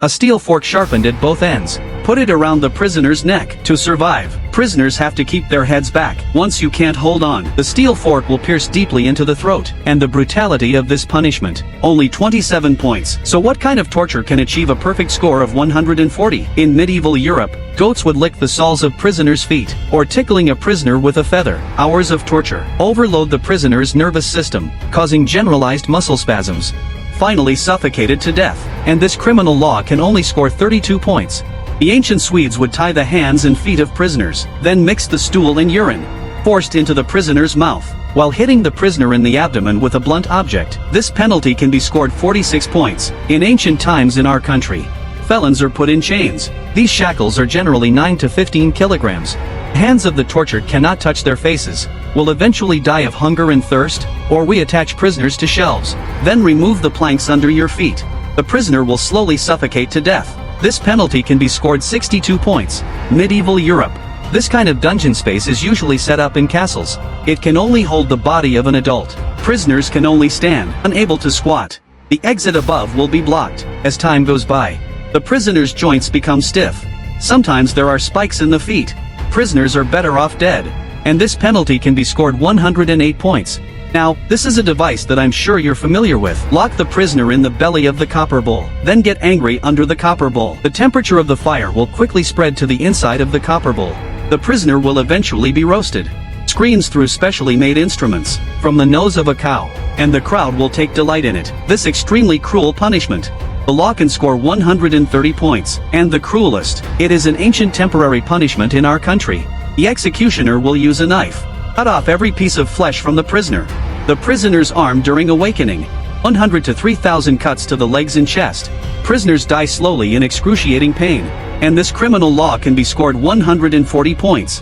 A steel fork sharpened at both ends. Put it around the prisoner's neck. To survive, prisoners have to keep their heads back. Once you can't hold on, the steel fork will pierce deeply into the throat. And the brutality of this punishment. Only 27 points. So what kind of torture can achieve a perfect score of 140? In medieval Europe, goats would lick the soles of prisoners' feet, or tickling a prisoner with a feather. Hours of torture overload the prisoner's nervous system, causing generalized muscle spasms. Finally suffocated to death. And this criminal law can only score 32 points. The ancient Swedes would tie the hands and feet of prisoners, then mix the stool and urine, forced into the prisoner's mouth, while hitting the prisoner in the abdomen with a blunt object. This penalty can be scored 46 points. In ancient times in our country, felons are put in chains. These shackles are generally 9 to 15 kilograms. Hands of the tortured cannot touch their faces, will eventually die of hunger and thirst, or we attach prisoners to shelves, then remove the planks under your feet. The prisoner will slowly suffocate to death. This penalty can be scored 62 points. Medieval Europe. This kind of dungeon space is usually set up in castles. It can only hold the body of an adult. Prisoners can only stand, unable to squat. The exit above will be blocked. As time goes by, the prisoner's joints become stiff. Sometimes there are spikes in the feet. Prisoners are better off dead. And this penalty can be scored 108 points. Now, this is a device that I'm sure you're familiar with. Lock the prisoner in the belly of the copper bowl. Then get angry under the copper bowl. The temperature of the fire will quickly spread to the inside of the copper bowl. The prisoner will eventually be roasted. Screams through specially made instruments, from the nose of a cow, and the crowd will take delight in it. This extremely cruel punishment. The law can score 130 points, and the cruelest. It is an ancient temporary punishment in our country. The executioner will use a knife. Cut off every piece of flesh from the prisoner. The prisoner's arm during awakening. 100 to 3,000 cuts to the legs and chest. Prisoners die slowly in excruciating pain. And this criminal law can be scored 140 points.